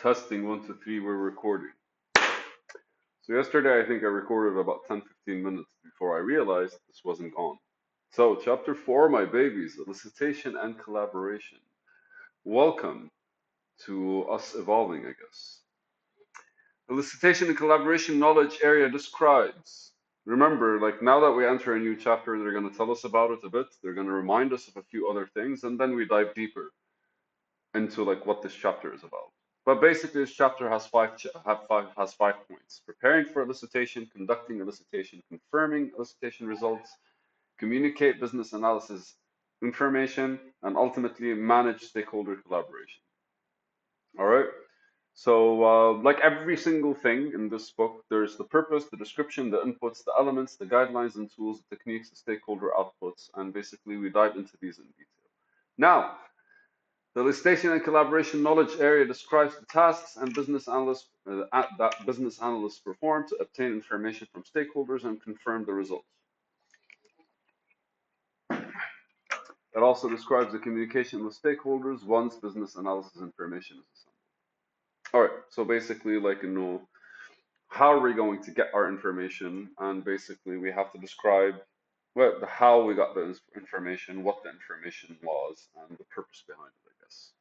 Testing 1 2 3, we're recording. So yesterday I think I recorded about 10 15 minutes before I realized this wasn't on. So chapter 4, my babies, elicitation and collaboration. Welcome to us evolving, I guess. Elicitation and collaboration knowledge area describes. Remember, like now that we enter a new chapter, they're going to tell us about it a bit. They're going to remind us of a few other things, and then we dive deeper into like what this chapter is about. But basically, this chapter has five points: preparing for elicitation, conducting elicitation, confirming elicitation results, communicate business analysis information, and ultimately manage stakeholder collaboration. All right. So, like every single thing in this book, there's the purpose, the description, the inputs, the elements, the guidelines and tools, the techniques, the stakeholder outputs, and basically we dive into these in detail. Now, the elicitation and collaboration knowledge area describes the tasks and that business analysts perform to obtain information from stakeholders and confirm the results. It also describes the communication with stakeholders once business analysis information is assembled. All right, so basically, how are we going to get our information? And basically, we have to describe how we got the information, what the information was, and the purpose behind it, I guess.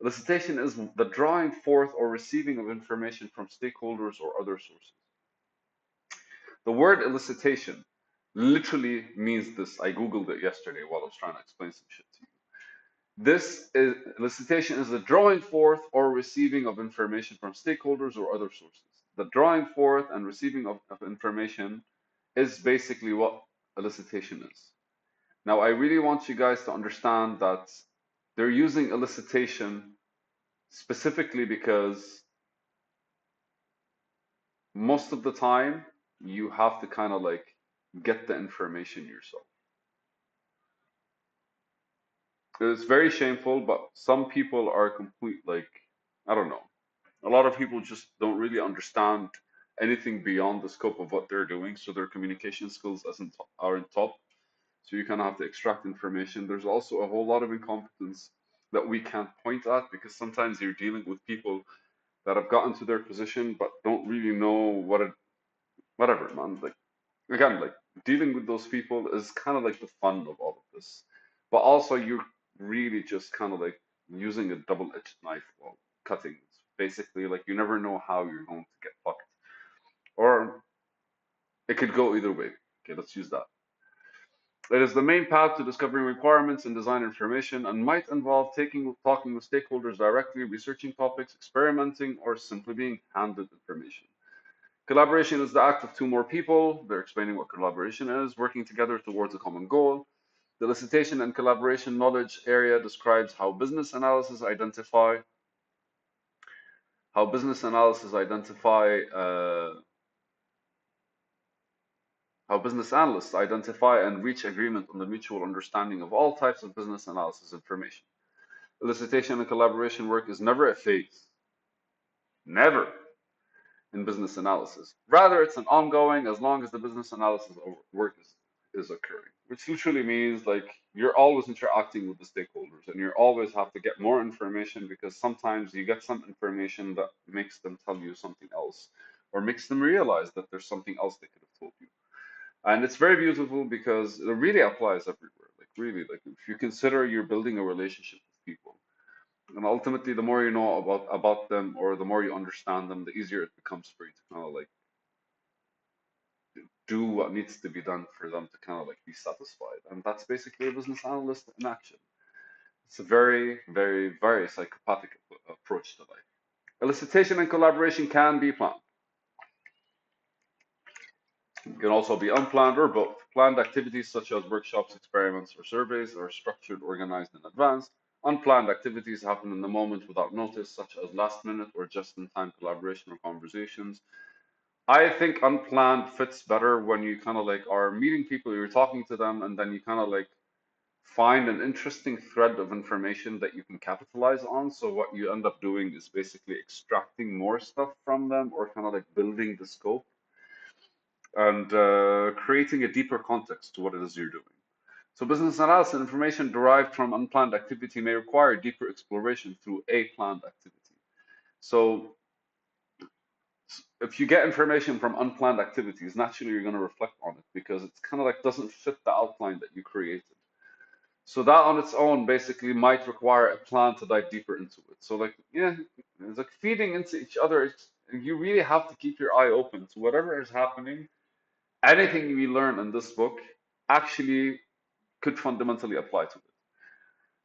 Elicitation is the drawing forth or receiving of information from stakeholders or other sources. The word elicitation literally means this. I Googled it yesterday while I was trying to explain some shit to you. Elicitation is the drawing forth or receiving of information from stakeholders or other sources. The drawing forth and receiving of information is basically what elicitation is. Now, I really want you guys to understand that they're using elicitation specifically because most of the time you have to kind of like get the information yourself. It's very shameful, but some people are I don't know. A lot of people just don't really understand anything beyond the scope of what they're doing, so their communication skills aren't top. So you kind of have to extract information. There's also a whole lot of incompetence that we can't point at because sometimes you're dealing with people that have gotten to their position but don't really know whatever, man. Like again, like dealing with those people is kind of like the fun of all of this. But also you're really just kind of like using a double-edged knife while cutting. It's basically like you never know how you're going to get fucked. Or it could go either way. Okay, let's use that. It is the main path to discovering requirements and design information and might involve talking with stakeholders directly, researching topics, experimenting, or simply being handed information. Collaboration is the act of two more people. They're explaining what collaboration is, working together towards a common goal. The elicitation and collaboration knowledge area describes how business analysts identify and reach agreement on the mutual understanding of all types of business analysis information. Elicitation and collaboration work is never a phase. Never. In business analysis. Rather, it's an ongoing as long as the business analysis work is occurring, which literally means like you're always interacting with the stakeholders and you always have to get more information because sometimes you get some information that makes them tell you something else or makes them realize that there's something else they could have told you. And it's very beautiful because it really applies everywhere. Like really, like if you consider you're building a relationship with people, and ultimately, the more you know about them or the more you understand them, the easier it becomes for you to kind of like do what needs to be done for them to kind of like be satisfied. And that's basically a business analyst in action. It's a very, very, very psychopathic approach to life. Elicitation and collaboration can be planned. It can also be unplanned or both. Planned activities such as workshops, experiments, or surveys are structured, organized in advance. Unplanned activities happen in the moment without notice, such as last minute or just in time collaboration or conversations. I think unplanned fits better when you kind of like are meeting people, you're talking to them, and then you kind of like find an interesting thread of information that you can capitalize on. So what you end up doing is basically extracting more stuff from them or kind of like building the scope and creating a deeper context to what it is you're doing. So business analysis and information derived from unplanned activity may require deeper exploration through a planned activity. So if you get information from unplanned activities, naturally you're going to reflect on it because it's kind of like doesn't fit the outline that you created. So that on its own basically might require a plan to dive deeper into it. So like, yeah, it's like feeding into each other. You really have to keep your eye open to whatever is happening. Anything we learn in this book actually could fundamentally apply to it.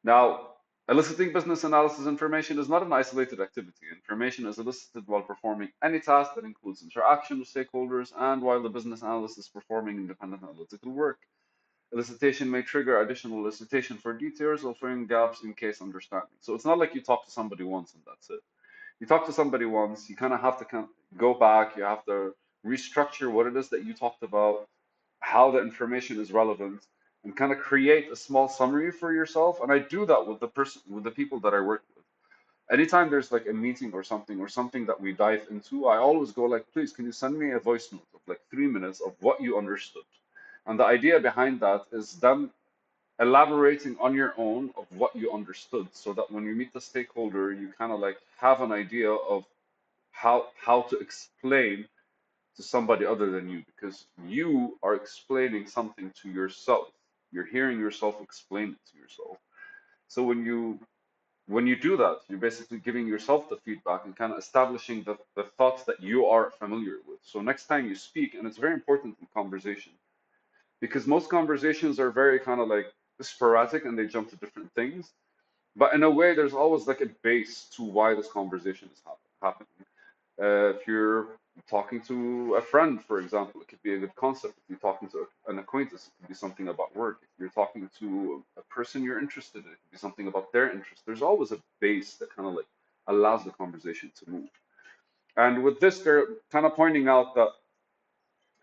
Now, eliciting business analysis information is not an isolated activity. Information is elicited while performing any task that includes interaction with stakeholders and while the business analyst is performing independent analytical work. Elicitation may trigger additional elicitation for details or filling gaps in case understanding. So it's not like you talk to somebody once and that's it. You talk to somebody once, you kind of have to go back, you have to restructure what it is that you talked about, how the information is relevant, and kind of create a small summary for yourself. And I do that with the people that I work with. Anytime there's like a meeting or something that we dive into, I always go like, please, can you send me a voice note of like 3 minutes of what you understood? And the idea behind that is them elaborating on your own of what you understood so that when you meet the stakeholder, you kind of like have an idea of how to explain to somebody other than you because you are explaining something to yourself. You're hearing yourself explain it to yourself. So when you do that, you're basically giving yourself the feedback and kind of establishing the thoughts that you are familiar with. So next time you speak, and it's very important in conversation, because most conversations are very kind of like sporadic and they jump to different things. But in a way, there's always like a base to why this conversation is happening. If you're talking to a friend, for example, it could be a good concept. If you're talking to an acquaintance, it could be something about work. If you're talking to a person you're interested in, it could be something about their interest. There's always a base that kind of like allows the conversation to move. And with this, they're kind of pointing out that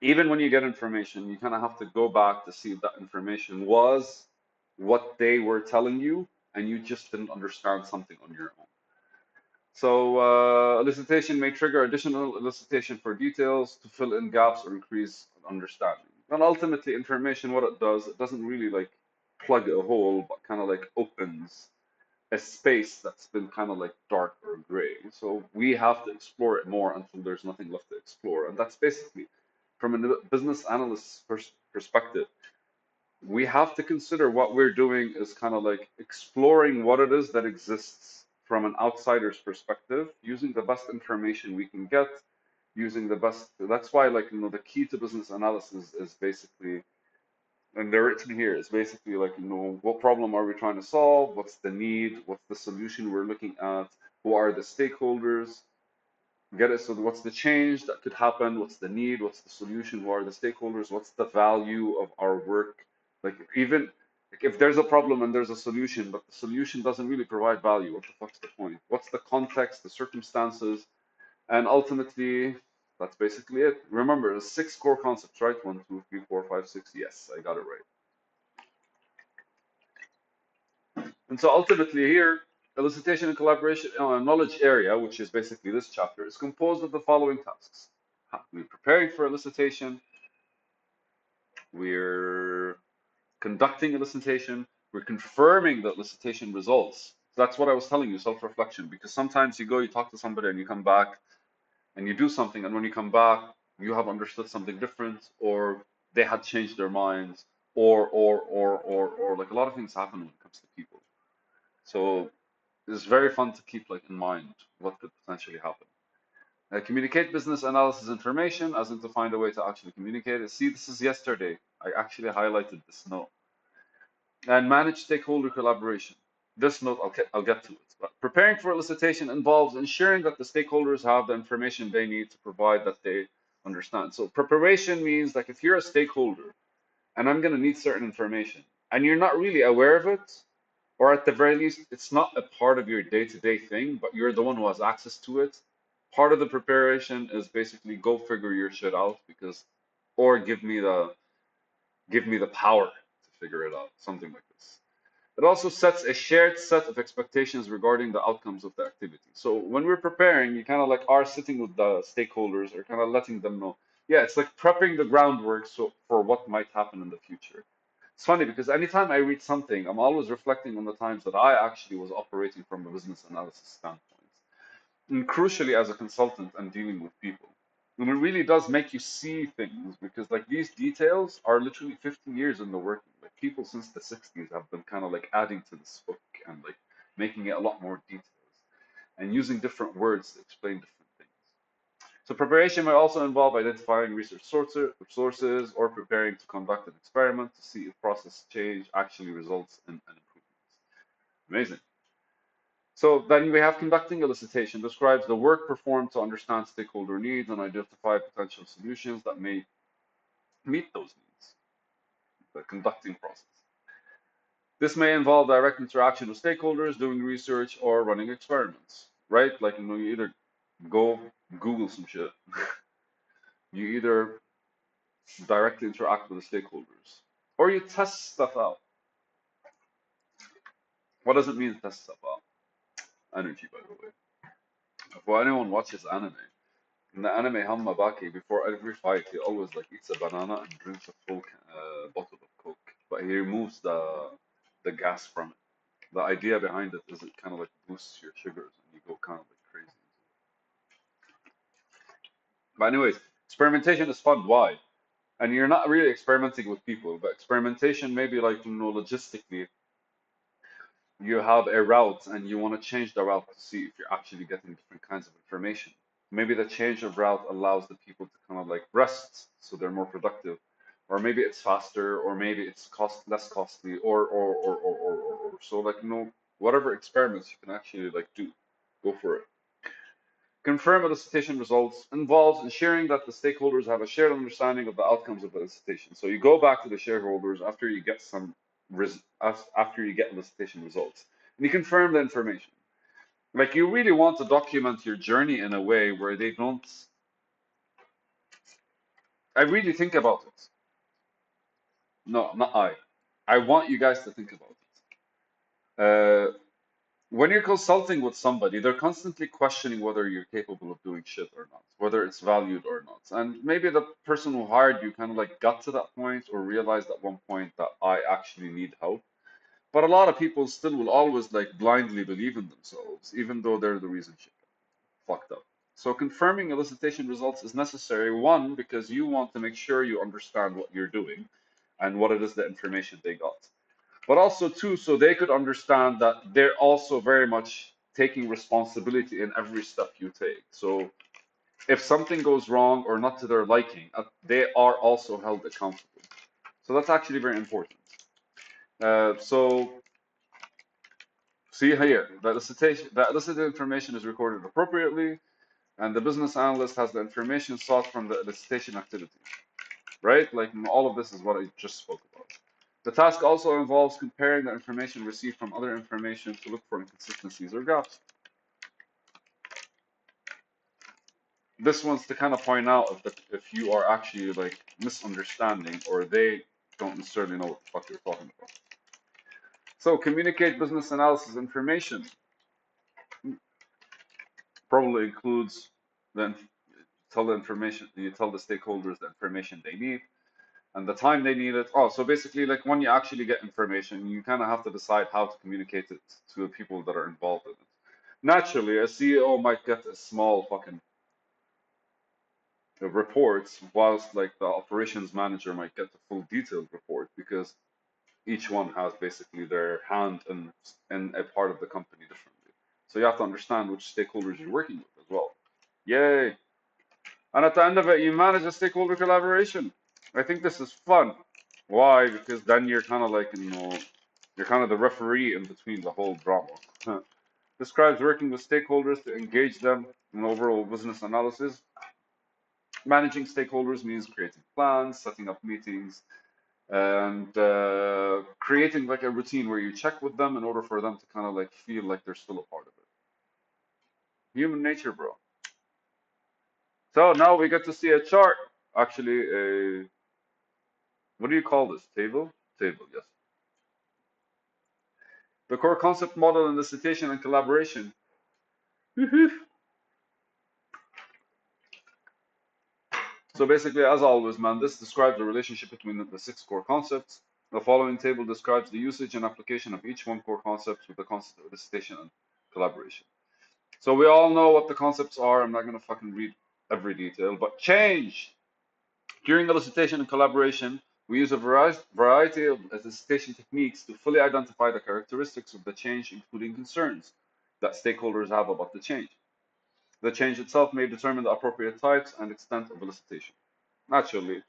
even when you get information, you kind of have to go back to see if that information was what they were telling you, and you just didn't understand something on your own. So, elicitation may trigger additional elicitation for details to fill in gaps or increase understanding. And ultimately, information, what it does, it doesn't really like plug a hole, but kind of like opens a space that's been kind of like dark or gray. So we have to explore it more until there's nothing left to explore. And that's basically from a business analyst's perspective, we have to consider what we're doing is kind of like exploring what it is that exists from an outsider's perspective, using the best information we can get, using the best. That's why, like, the key to business analysis is basically, and they're written here, is basically like, what problem are we trying to solve? What's the need? What's the solution we're looking at? Who are the stakeholders? Get it? So what's the change that could happen? What's the need? What's the solution? Who are the stakeholders? What's the value of our work? Like even like if there's a problem and there's a solution, but the solution doesn't really provide value, what the fuck's the point? What's the context, the circumstances? And ultimately, that's basically it. Remember, the six core concepts, right? One, two, three, four, five, six. Yes, I got it right. And so ultimately here, elicitation and collaboration knowledge area, which is basically this chapter, is composed of the following tasks. We're preparing for elicitation, we're conducting elicitation, we're confirming the elicitation results. So that's what I was telling you, self-reflection, because sometimes you go, you talk to somebody and you come back and you do something, and when you come back, you have understood something different, or they had changed their minds, or like a lot of things happen when it comes to people. So it's very fun to keep like in mind what could potentially happen. Communicate business analysis information, as in to find a way to actually communicate it. See, this is yesterday. I actually highlighted this note. And manage stakeholder collaboration. This note, I'll get to it. But preparing for elicitation involves ensuring that the stakeholders have the information they need to provide that they understand. So preparation means like if you're a stakeholder and I'm going to need certain information and you're not really aware of it, or at the very least, it's not a part of your day-to-day thing, but you're the one who has access to it. Part of the preparation is basically go figure your shit out because, or give me the power to figure it out, something like this. It also sets a shared set of expectations regarding the outcomes of the activity. So when we're preparing, you kind of like are sitting with the stakeholders or kind of letting them know. Yeah, it's like prepping the groundwork so for what might happen in the future. It's funny because anytime I read something, I'm always reflecting on the times that I actually was operating from a business analysis standpoint. and crucially as a consultant and dealing with people. And it really does make you see things because like these details are literally 50 years in the working. Like people since the 60s have been kind of like adding to this book and like making it a lot more details and using different words to explain different things. So preparation may also involve identifying research sources or preparing to conduct an experiment to see if process change actually results in an improvement. Amazing. So then we have conducting elicitation describes the work performed to understand stakeholder needs and identify potential solutions that may meet those needs, the conducting process. This may involve direct interaction with stakeholders, doing research, or running experiments, right? Like, you either go Google some shit, you either directly interact with the stakeholders, or you test stuff out. What does it mean to test stuff out? Energy, by the way. If anyone watches anime, in the anime Hammabaki, before every fight, he always like eats a banana and drinks a full bottle of Coke, but he removes the gas from it. The idea behind it is it kind of like boosts your sugars and you go kind of like crazy. But anyways, experimentation is fun. Why? And you're not really experimenting with people, but experimentation maybe like logistically you have a route and you want to change the route to see if you're actually getting different kinds of information. Maybe the change of route allows the people to kind of like rest so they're more productive. Or maybe it's faster, or maybe it's less costly, or. So like whatever experiments you can actually like do, go for it. Confirm elicitation results involves ensuring that the stakeholders have a shared understanding of the outcomes of the elicitation. So you go back to the shareholders after you get after you get elicitation results, and you confirm the information. Like you really want to document your journey in a way where they don't. I really think about it. No, not I. I want you guys to think about it. When you're consulting with somebody, they're constantly questioning whether you're capable of doing shit or not, whether it's valued or not. And maybe the person who hired you kind of like got to that point or realized at one point that I actually need help. But a lot of people still will always like blindly believe in themselves, even though they're the reason shit got fucked up. So confirming elicitation results is necessary, one, because you want to make sure you understand what you're doing and what it is the information they got, but also too so they could understand that they're also very much taking responsibility in every step you take. So if something goes wrong or not to their liking, they are also held accountable. So that's actually very important. So see here, the elicited information is recorded appropriately, and the business analyst has the information sought from the elicitation activity, right? Like all of this is what I just spoke about. The task also involves comparing the information received from other information to look for inconsistencies or gaps. This one's to kind of point out if you are actually like misunderstanding or they don't necessarily know what the fuck you're talking about. So communicate business analysis information probably includes then tell the information you tell the stakeholders the information they need and the time they need it. Oh, so basically, like when you actually get information, you kind of have to decide how to communicate it to the people that are involved in it. Naturally, a CEO might get a small fucking report, whilst like the operations manager might get the full detailed report because each one has basically their hand in a part of the company differently. So you have to understand which stakeholders you're working with as well. Yay! And at the end of it, you manage a stakeholder collaboration. I think this is fun. Why? Because then you're kind of like, you're kind of the referee in between the whole drama. Describes working with stakeholders to engage them in overall business analysis. Managing stakeholders means creating plans, setting up meetings, and creating like a routine where you check with them in order for them to kind of like feel like they're still a part of it. Human nature, bro. So now we get to see a chart. Actually, a what do you call this? Table? Table, yes. The core concept model in elicitation and collaboration. So basically, as always, man, this describes the relationship between the six core concepts. The following table describes the usage and application of each one core concept with the concept of elicitation and collaboration. So we all know what the concepts are. I'm not gonna fucking read every detail, but change. During elicitation and collaboration, we use a variety of elicitation techniques to fully identify the characteristics of the change, including concerns that stakeholders have about the change. The change itself may determine the appropriate types and extent of elicitation. Naturally,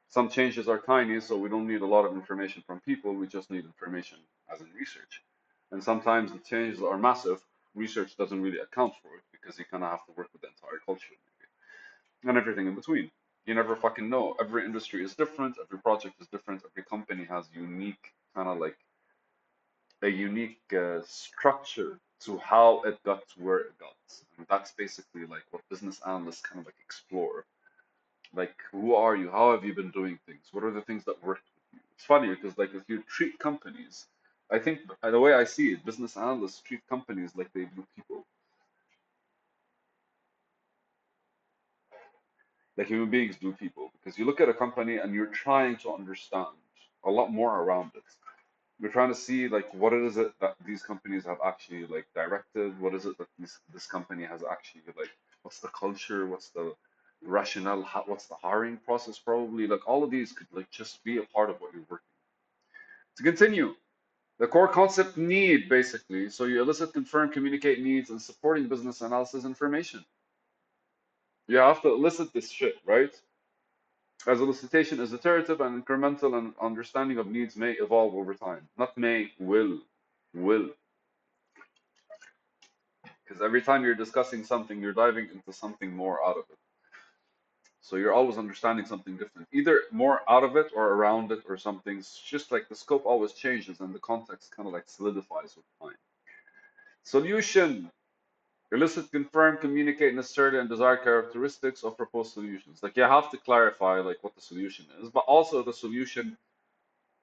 some changes are tiny, so we don't need a lot of information from people. We just need information as in research. And sometimes the changes are massive. Research doesn't really account for it because you kind of have to work with the entire culture and everything in between. You never fucking know. Every industry is different. Every project is different. Every company has unique kind of like a unique structure to how it got to where it got. And that's basically like what business analysts kind of like explore. Like, who are you? How have you been doing things? What are the things that worked with you? It's funny because like if you treat companies, I think the way I see it, business analysts treat companies like they do people, like human beings do people. Because you look at a company and you're trying to understand a lot more around it. We're trying to see like what is it that these companies have actually like directed? What is it that this company has actually like? What's the culture? What's the rationale? What's the hiring process? Probably like all of these could like just be a part of what you're working. To continue, the core concept need basically. So you elicit, confirm, communicate needs, and supporting business analysis information. You have to elicit this shit, right? As elicitation is iterative and incremental, and understanding of needs may evolve over time. Not may, will. Will. Because every time you're discussing something, you're diving into something more out of it. So you're always understanding something different, either more out of it or around it or something. It's just like the scope always changes and the context kind of like solidifies with time. Solution. Elicit, confirm, communicate necessary and desired characteristics of proposed solutions. Like you have to clarify like what the solution is, but also the solution,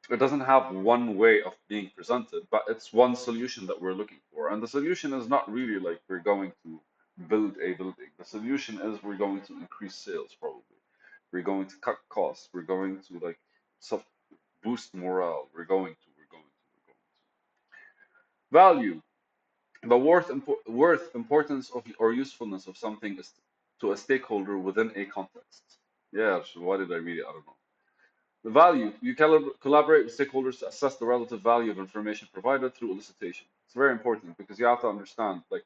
it doesn't have one way of being presented, but it's one solution that we're looking for. And the solution is not really like we're going to build a building. The solution is we're going to increase sales probably. We're going to cut costs. We're going to like sub boost morale. We're going to. Value. The worth, importance of or usefulness of something is to a stakeholder within a context. Yeah, so why did I read it? I don't know. The value. You collaborate with stakeholders to assess the relative value of information provided through elicitation. It's very important because you have to understand, like,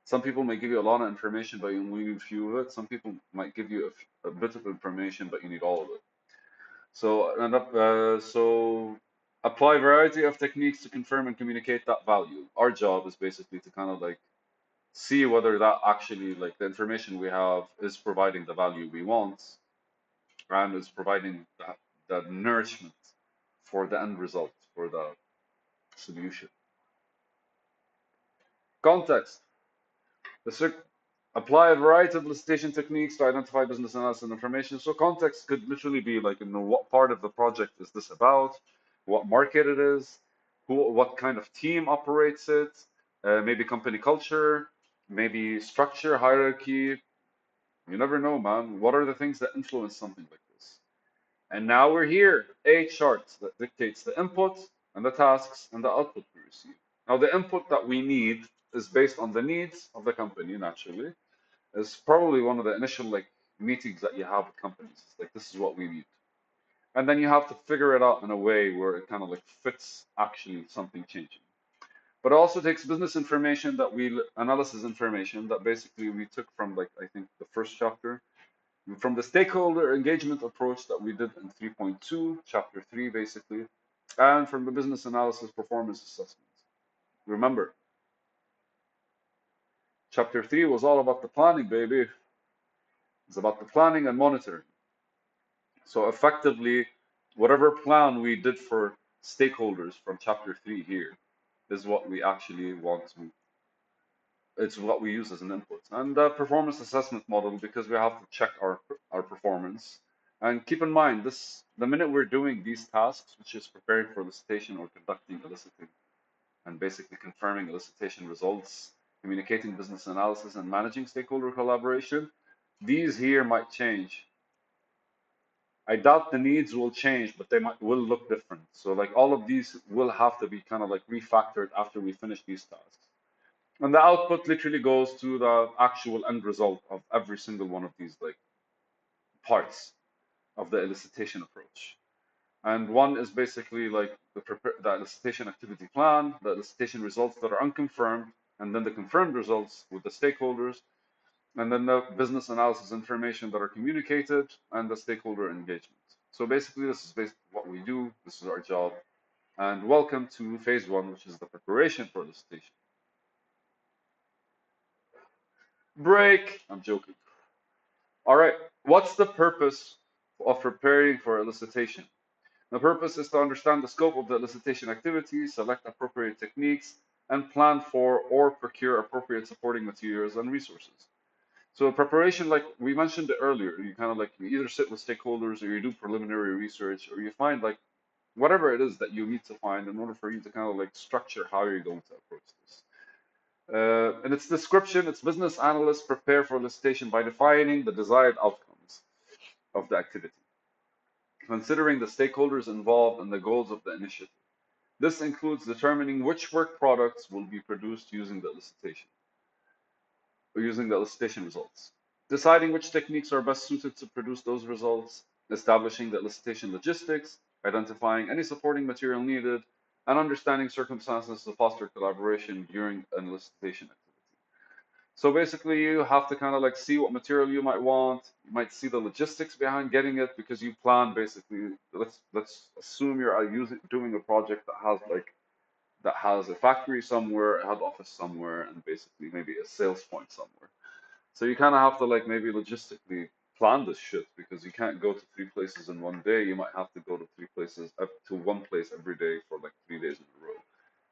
some people may give you a lot of information, but you only need a few of it. Some people might give you a bit of information, but you need all of it. So apply a variety of techniques to confirm and communicate that value. Our job is basically to kind of like see whether that actually, like, the information we have is providing the value we want and is providing the nourishment for the end result, for the solution. Context. The apply a variety of elicitation techniques to identify business analysis and information. So context could literally be like, what part of the project is this about, what market it is, what kind of team operates it, maybe company culture, maybe structure, hierarchy. You never know, man. What are the things that influence something like this? And now we're here, a chart that dictates the input and the tasks and the output we receive. Now, the input that we need is based on the needs of the company, naturally. It's probably one of the initial like meetings that you have with companies. It's like, this is what we need. And then you have to figure it out in a way where it kind of like fits actually something changing. But it also takes business information that analysis information that basically we took from like, I think the first chapter, from the stakeholder engagement approach that we did in 3.2, chapter 3, basically, and from the business analysis performance assessment. Remember, chapter 3 was all about the planning, baby. It's about the planning and monitoring. So effectively, whatever plan we did for stakeholders from chapter 3 here is what we actually want to, it's what we use as an input. And the performance assessment model, because we have to check our performance. And keep in mind, the minute we're doing these tasks, which is preparing for elicitation or conducting eliciting and basically confirming elicitation results, communicating business analysis, and managing stakeholder collaboration, these here might change. I doubt the needs will change, but will look different. So like all of these will have to be kind of like refactored after we finish these tasks. And the output literally goes to the actual end result of every single one of these like parts of the elicitation approach. And one is basically like the elicitation activity plan, the elicitation results that are unconfirmed, and then the confirmed results with the stakeholders, and then the business analysis information that are communicated, and the stakeholder engagement. So basically, this is basically what we do. This is our job. And welcome to phase one, which is the preparation for elicitation. Break. I'm joking. All right. What's the purpose of preparing for elicitation? The purpose is to understand the scope of the elicitation activity, select appropriate techniques, and plan for or procure appropriate supporting materials and resources. So preparation, like we mentioned it earlier, you kind of like you either sit with stakeholders or you do preliminary research or you find like whatever it is that you need to find in order for you to kind of like structure how you're going to approach this. In its description, its business analysts prepare for elicitation by defining the desired outcomes of the activity, considering the stakeholders involved and the goals of the initiative. This includes determining which work products will be produced using the elicitation results, deciding which techniques are best suited to produce those results, establishing the elicitation logistics, identifying any supporting material needed, and understanding circumstances to foster collaboration during an elicitation activity. So basically, you have to kind of like see what material you might want. You might see the logistics behind getting it because you plan basically. Let's assume you're doing a project that has a factory somewhere, a head office somewhere, and basically maybe a sales point somewhere. So you kind of have to like maybe logistically plan this shit because you can't go to three places in one day. You might have to go to three places up to one place every day for like 3 days in a row.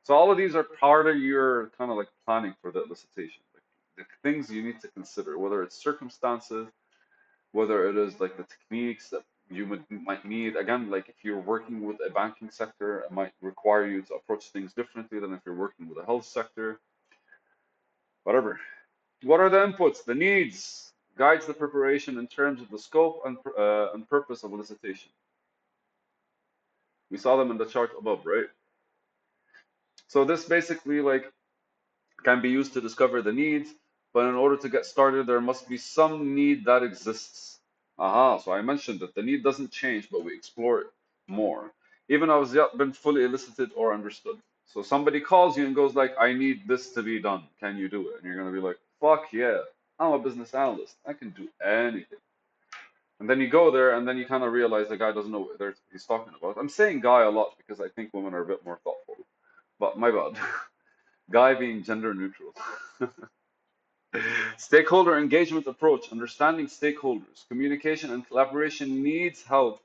So all of these are part of your kind of like planning for the elicitation, like the things you need to consider, whether it's circumstances, whether it is like the techniques that might need. Again, like if you're working with a banking sector, it might require you to approach things differently than if you're working with a health sector, whatever. What are the inputs? The needs guides the preparation in terms of the scope and purpose of elicitation. We saw them in the chart above, right? So this basically like can be used to discover the needs, but in order to get started, there must be some need that exists. Aha, so I mentioned that the need doesn't change, but we explore it more, even though it's yet been fully elicited or understood. So somebody calls you and goes like, I need this to be done. Can you do it? And you're gonna be like, fuck yeah, I'm a business analyst. I can do anything. And then you go there and then you kind of realize the guy doesn't know what he's talking about. I'm saying guy a lot because I think women are a bit more thoughtful, but my bad. Guy being gender neutral. Stakeholder engagement approach, understanding stakeholders, communication and collaboration needs helps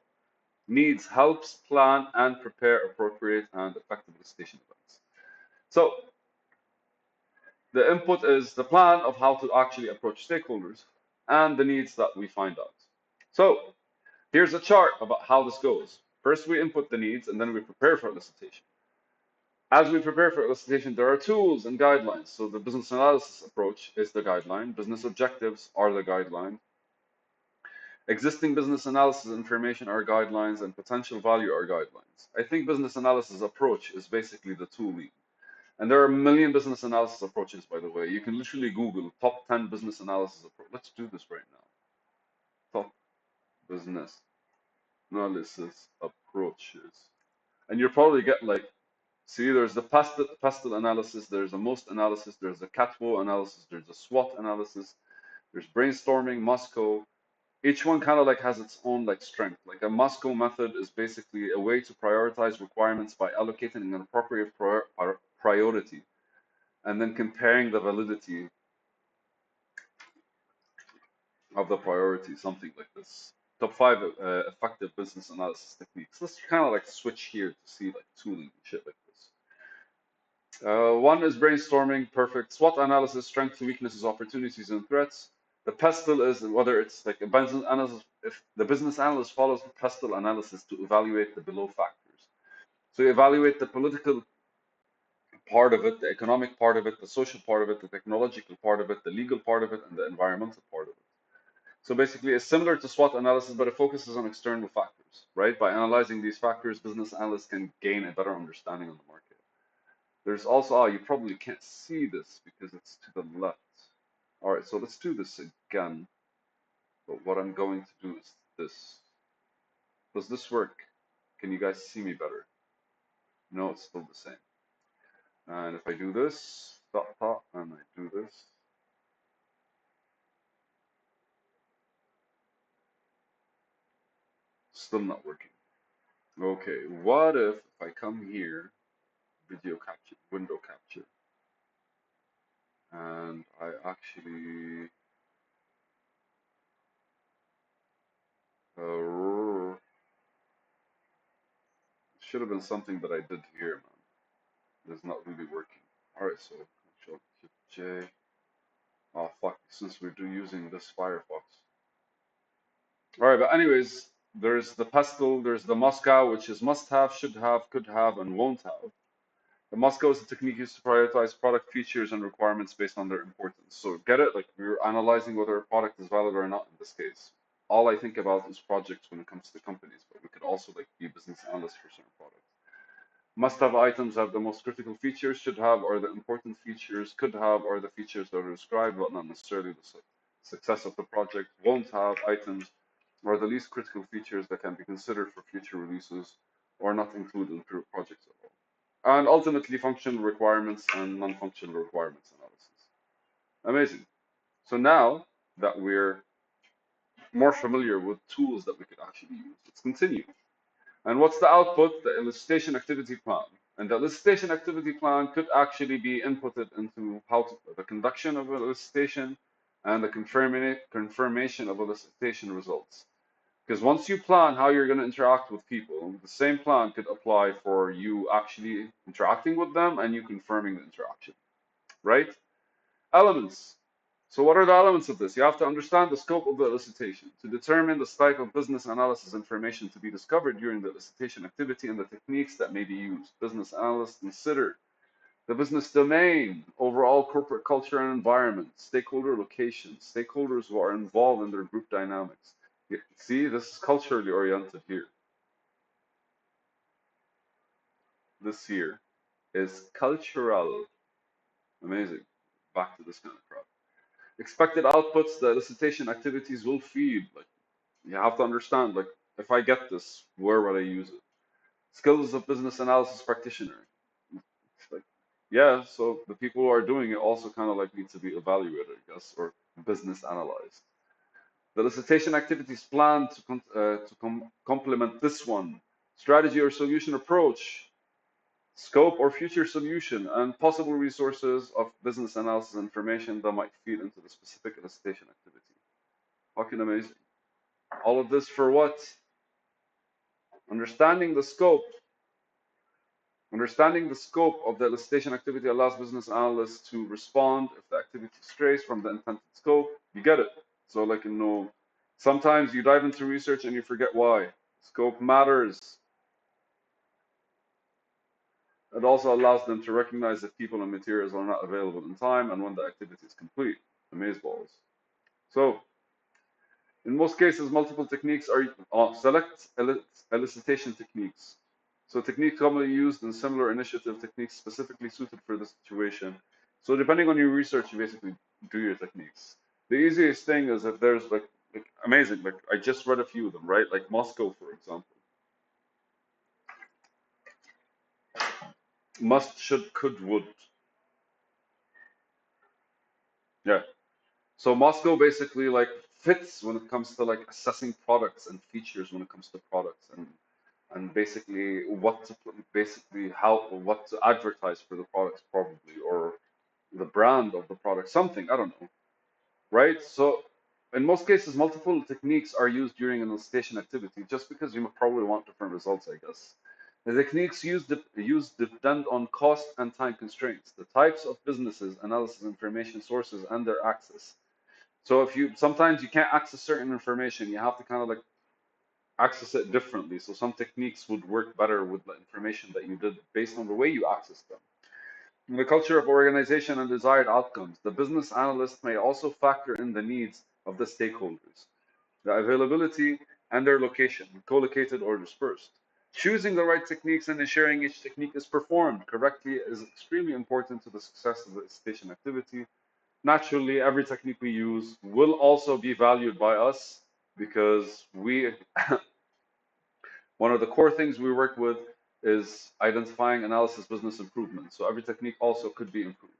plan and prepare appropriate and effective elicitation events. So the input is the plan of how to actually approach stakeholders and the needs that we find out. So here's a chart about how this goes. First, we input the needs and then we prepare for elicitation. As we prepare for elicitation, there are tools and guidelines. So the business analysis approach is the guideline. Business objectives are the guideline. Existing business analysis information are guidelines and potential value are guidelines. I think business analysis approach is basically the tooling. And there are a million business analysis approaches, by the way. You can literally Google top 10 business analysis approach. Let's do this right now. Top business analysis approaches. And you'll probably get like, see, there's the pastel analysis, there's the most analysis, there's the CATWO analysis, there's the SWOT analysis, there's brainstorming, Moscow. Each one kind of like has its own like strength. Like a Moscow method is basically a way to prioritize requirements by allocating an appropriate priority and then comparing the validity of the priority, something like this. Top five effective business analysis techniques. Let's kind of like switch here to see like tooling and shit like this. One is brainstorming, perfect. SWOT analysis, strengths, weaknesses, opportunities, and threats. The PESTEL is whether it's like a business analysis, if the business analyst follows the PESTEL analysis to evaluate the below factors. So you evaluate the political part of it, the economic part of it, the social part of it, the technological part of it, the legal part of it, and the environmental part of it. So basically, it's similar to SWOT analysis, but it focuses on external factors, right? By analyzing these factors, business analysts can gain a better understanding of the market. There's also, oh, you probably can't see this because it's to the left. All right, so let's do this again. But what I'm going to do is this. Does this work? Can you guys see me better? No, it's still the same. And if I do this, dot dot, and I do this, still not working. Okay, what if I come here, video capture, window capture, and I actually uh, should have been something that I did here, man. It's not really working. All right, so Control J. Oh fuck, since we're using this Firefox. All right, but anyways, there's the pestle, there's the Moscow, which is must have, should have, could have, and won't have. The Moscow is a technique used to prioritize product features and requirements based on their importance. So get it? Like we're analyzing whether a product is valid or not in this case. All I think about is projects when it comes to companies, but we could also like be business analysts for certain products. Must-have items have the most critical features, should have are the important features, could have are the features that are described, but not necessarily the success of the project. Won't have items are the least critical features that can be considered for future releases or not included in projects at all. And ultimately, functional requirements and non-functional requirements analysis. Amazing. So now that we're more familiar with tools that we could actually use, let's continue. And what's the output? The elicitation activity plan. And the elicitation activity plan could actually be inputted into how to, the conduction of elicitation and the confirmation of elicitation results. Because once you plan how you're going to interact with people, the same plan could apply for you actually interacting with them and you confirming the interaction, right? Elements. So what are the elements of this? You have to understand the scope of the elicitation to determine the type of business analysis information to be discovered during the elicitation activity and the techniques that may be used. Business analysts consider the business domain, overall corporate culture and environment, stakeholder locations, stakeholders who are involved in their group dynamics. See, this is culturally oriented here. This here is cultural. Amazing. Back to this kind of crap. Expected outputs, the elicitation activities will feed. Like you have to understand, like if I get this, where would I use it? Skills of business analysis practitioner. It's like, yeah, so the people who are doing it also kind of like need to be evaluated, I guess, or business analyzed. The elicitation activities planned to complement this one. Strategy or solution approach, scope or future solution, and possible resources of business analysis information that might feed into the specific elicitation activity. Fucking amazing. All of this for what? Understanding the scope. Understanding the scope of the elicitation activity allows business analysts to respond if the activity strays from the intended scope. You get it. So, like, sometimes you dive into research and you forget why. Scope matters. It also allows them to recognize if people and materials are not available in time and when the activity is complete. Amazeballs. So, in most cases, multiple techniques are select elicitation techniques. So techniques commonly used in similar initiative techniques specifically suited for the situation. So depending on your research, you basically do your techniques. The easiest thing is if there's like amazing, like I just read a few of them, right? Like Moscow, for example. Must, should, could, would. Yeah. So Moscow basically like fits when it comes to like assessing products and features when it comes to products and basically what to basically how what to advertise for the products probably or the brand of the product something I don't know, right? So in most cases multiple techniques are used during an elicitation activity just because you probably want different results, I guess. The techniques used depend on cost and time constraints, the types of businesses, analysis information sources, and their access. So if you sometimes you can't access certain information, you have to kind of like access it differently. So some techniques would work better with the information that you did based on the way you access them. In the culture of organization and desired outcomes, the business analyst may also factor in the needs of the stakeholders, the availability and their location, co-located or dispersed. Choosing the right techniques and ensuring each technique is performed correctly is extremely important to the success of the elicitation activity. Naturally, every technique we use will also be valued by us because one of the core things we work with is identifying analysis business improvement. So every technique also could be improved.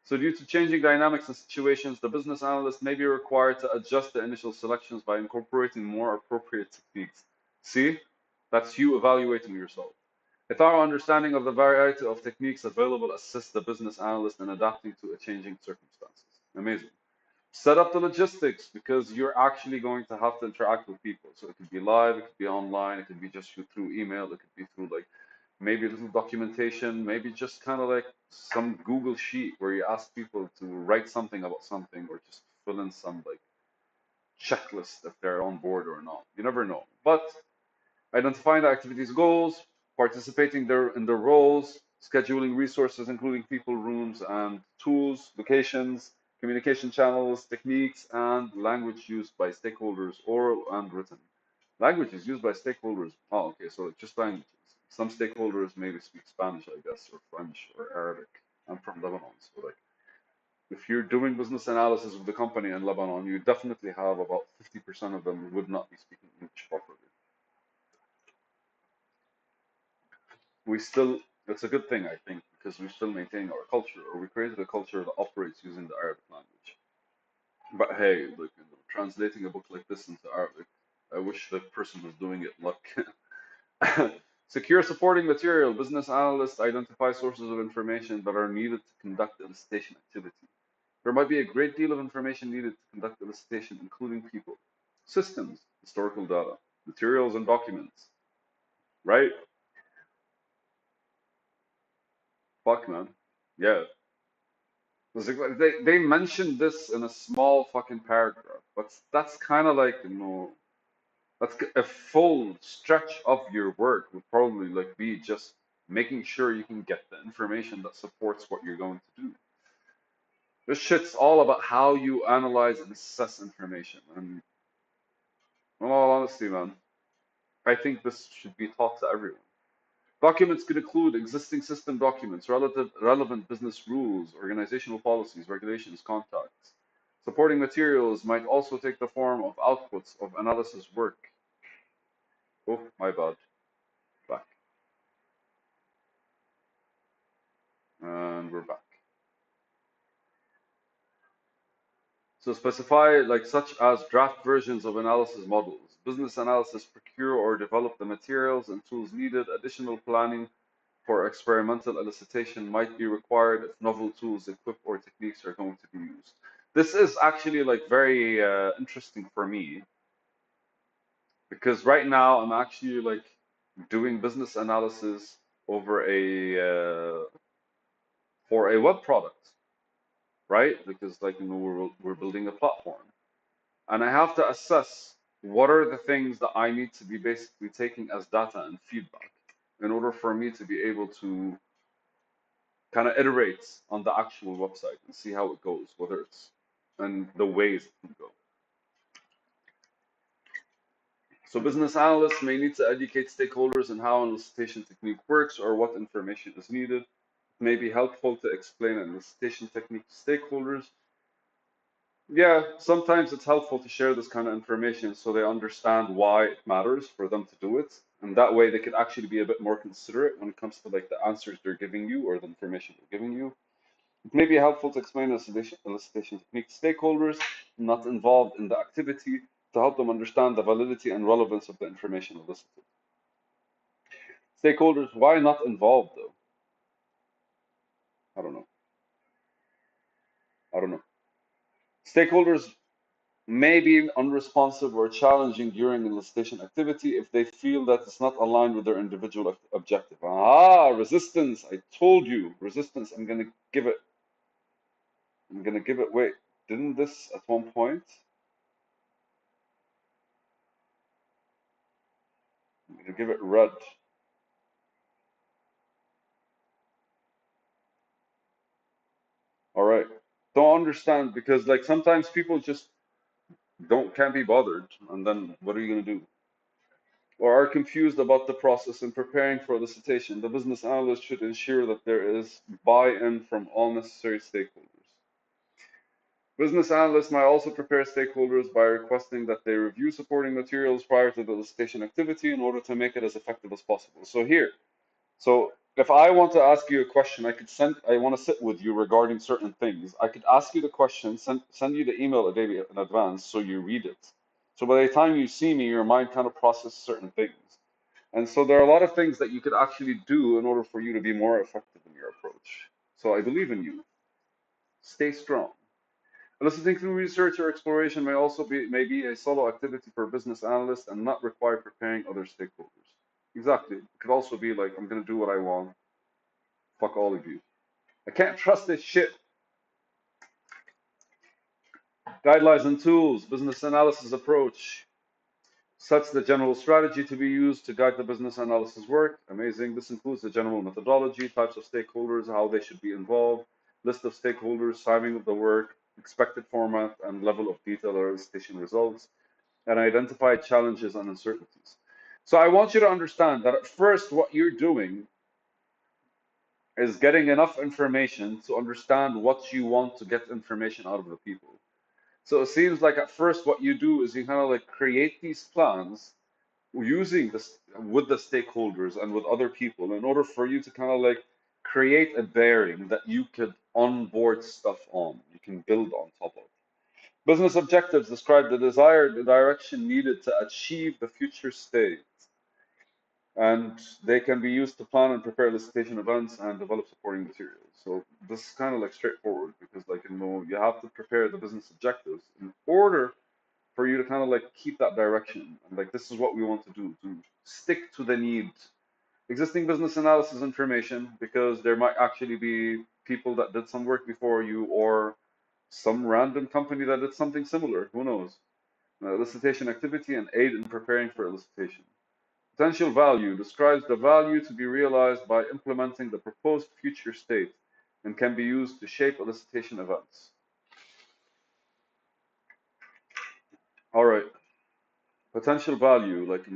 So due to changing dynamics and situations, the business analyst may be required to adjust the initial selections by incorporating more appropriate techniques. See, that's you evaluating yourself. A thorough understanding of the variety of techniques available assists the business analyst in adapting to a changing circumstances. Amazing. Set up the logistics because you're actually going to have to interact with people. So it could be live, it could be online, it could be just through email, it could be through like maybe a little documentation, maybe just kind of like some Google sheet where you ask people to write something about something or just fill in some like checklist if they're on board or not. You never know. But identifying the activities goals, participating in their roles, scheduling resources, including people, rooms, and tools, locations, communication channels, techniques, and language used by stakeholders, oral and written. Languages used by stakeholders. Oh, okay, so just languages. Some stakeholders maybe speak Spanish, I guess, or French or Arabic. I'm from Lebanon, so like if you're doing business analysis of the company in Lebanon, you definitely have about 50% of them would not be speaking English properly. We still, it's a good thing, I think, because we still maintain our culture, or we created a culture that operates using the Arabic language. But hey, like translating a book like this into Arabic, I wish the person who's doing it luck. Secure supporting material. Business analysts identify sources of information that are needed to conduct the elicitation activity. There might be a great deal of information needed to conduct the elicitation, including people, systems, historical data, materials, and documents. Right? Fuck, man. Yeah. They mentioned this in a small fucking paragraph, but that's kind of like, that's a full stretch of your work would probably like be just making sure you can get the information that supports what you're going to do. This shit's all about how you analyze and assess information. And in all honesty, man, I think this should be taught to everyone. Documents could include existing system documents, relevant business rules, organizational policies, regulations, contacts. Supporting materials might also take the form of outputs of analysis work. Oh, my bad. Back. And we're back. So specify like such as draft versions of analysis models. Business analysis procure or develop the materials and tools needed. Additional planning for experimental elicitation might be required if novel tools, equip, or techniques are going to be used. This is actually like very interesting for me because right now I'm actually like doing business analysis over for a web product, right? Because like we're building a platform, and I have to assess what are the things that I need to be basically taking as data and feedback in order for me to be able to kind of iterate on the actual website and see how it goes, whether it's and the ways it can go. So business analysts may need to educate stakeholders on how an elicitation technique works or what information is needed. It may be helpful to explain an elicitation technique to stakeholders. Yeah, sometimes it's helpful to share this kind of information so they understand why it matters for them to do it. And that way they could actually be a bit more considerate when it comes to like the answers they're giving you or the information they're giving you. It may be helpful to explain elicitation technique to stakeholders not involved in the activity to help them understand the validity and relevance of the information elicited. Stakeholders, why not involved though? I don't know. I don't know. Stakeholders may be unresponsive or challenging during the elicitation activity if they feel that it's not aligned with their individual objective. Ah, resistance. I told you, resistance. I'm gonna give it, wait, didn't this at one point? I'm gonna give it red. All right. Don't understand because like sometimes people just can't be bothered, and then what are you gonna do? or are confused about the process in preparing for elicitation, the business analyst should ensure that there is buy-in from all necessary stakeholders. Business analysts might also prepare stakeholders by requesting that they review supporting materials prior to the elicitation activity in order to make it as effective as possible. So if I want to ask you a question, I want to sit with you regarding certain things. I could ask you the question, send you the email a day in advance so you read it. So by the time you see me, your mind kind of processes certain things. And so there are a lot of things that you could actually do in order for you to be more effective in your approach. So I believe in you. Stay strong. Eliciting through research or exploration may be a solo activity for a business analyst and not require preparing other stakeholders. Exactly. It could also be like, I'm going to do what I want. Fuck all of you. I can't trust this shit. Guidelines and tools, business analysis approach. Sets the general strategy to be used to guide the business analysis work. Amazing. This includes the general methodology, types of stakeholders, how they should be involved, list of stakeholders, timing of the work, expected format and level of detail or elicitation results, and identify challenges and uncertainties. So I want you to understand that at first what you're doing is getting enough information to understand what you want to get information out of the people. So it seems like at first what you do is you kind of like create these plans using this with the stakeholders and with other people in order for you to kind of like create a bearing that you could onboard stuff on, you can build on top of. Business objectives describe the desired direction needed to achieve the future state, and they can be used to plan and prepare elicitation events and develop supporting materials. So this is kind of like straightforward because like you have to prepare the business objectives in order for you to kind of like keep that direction. And like this is what we want to do, to stick to the need. Existing business analysis information, because there might actually be people that did some work before you or some random company that did something similar. Who knows? Elicitation activity and aid in preparing for elicitation. Potential value describes the value to be realized by implementing the proposed future state and can be used to shape elicitation events. All right. Potential value, like,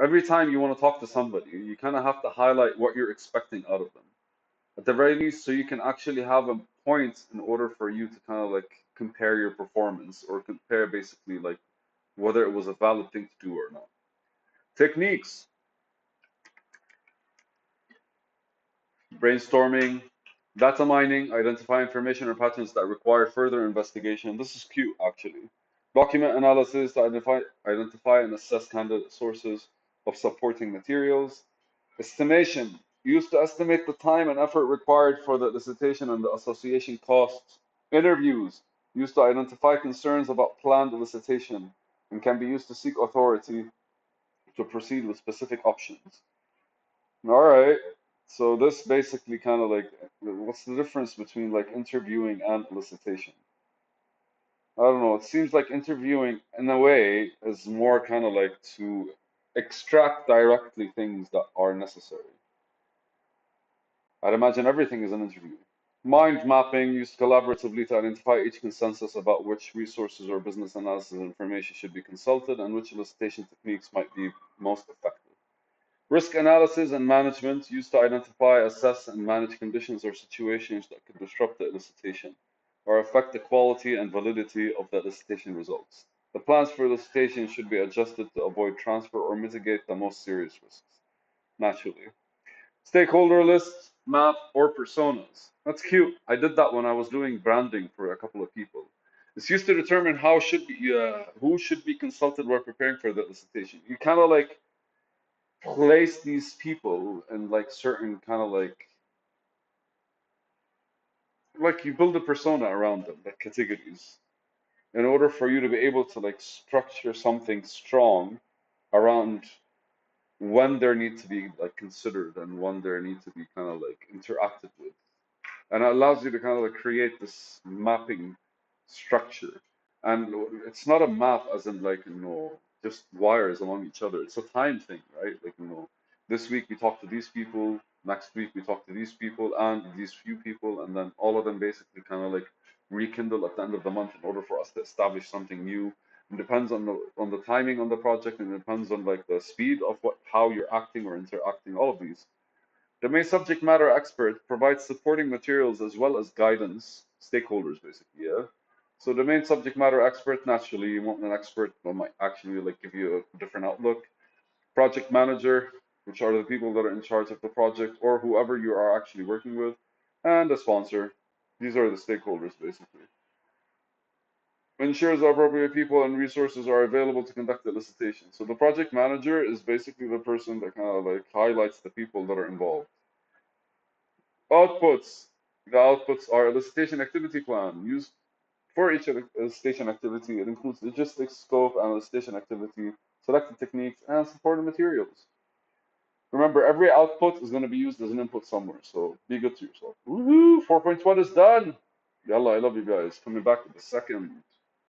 every time you want to talk to somebody, you kind of have to highlight what you're expecting out of them. At the very least, so you can actually have a point in order for you to kind of like compare your performance or compare basically like whether it was a valid thing to do or not. Techniques, brainstorming, data mining, identify information or patterns that require further investigation. This is cute, actually. Document analysis to identify and assess candidate sources of supporting materials. Estimation, used to estimate the time and effort required for the elicitation and the association costs. Interviews, used to identify concerns about planned elicitation and can be used to seek authority to proceed with specific options. All right. So this basically kind of like, what's the difference between like interviewing and elicitation? I don't know. It seems like interviewing, in a way, is more kind of like to extract directly things that are necessary. I'd imagine everything is an interview. Mind mapping used collaboratively to identify each consensus about which resources or business analysis information should be consulted and which elicitation techniques might be most effective. Risk analysis and management used to identify, assess, and manage conditions or situations that could disrupt the elicitation or affect the quality and validity of the elicitation results. The plans for elicitation should be adjusted to avoid transfer or mitigate the most serious risks, naturally. Stakeholder lists, map, or personas. That's cute. I did that when I was doing branding for a couple of people. It's used to determine who should be consulted while preparing for the elicitation. You kind of like place these people in like certain kind of like you build a persona around them, like categories, in order for you to be able to like structure something strong around when there need to be like considered and when there need to be kind of like interacted with. And it allows you to kind of like create this mapping structure. And it's not a map as in like, just wires along each other. It's a time thing, right? Like, this week we talk to these people, next week we talk to these people and these few people, and then all of them basically kind of like rekindle at the end of the month in order for us to establish something new It depends on the timing on the project, and it depends on like the speed of how you're acting or interacting, all of these. The main subject matter expert provides supporting materials as well as guidance, stakeholders basically, yeah. So the main subject matter expert, naturally, you want an expert that might actually like give you a different outlook. Project manager, which are the people that are in charge of the project or whoever you are actually working with, and a sponsor. These are the stakeholders basically. Ensures the appropriate people and resources are available to conduct the elicitation. So the project manager is basically the person that kind of like highlights the people that are involved. Outputs. The outputs are elicitation activity plan used for each elicitation activity. It includes logistics, scope, and elicitation activity, selected techniques, and supporting materials. Remember, every output is going to be used as an input somewhere, so be good to yourself. Woohoo! 4.1 is done! Yalla, I love you guys. Coming back to the second.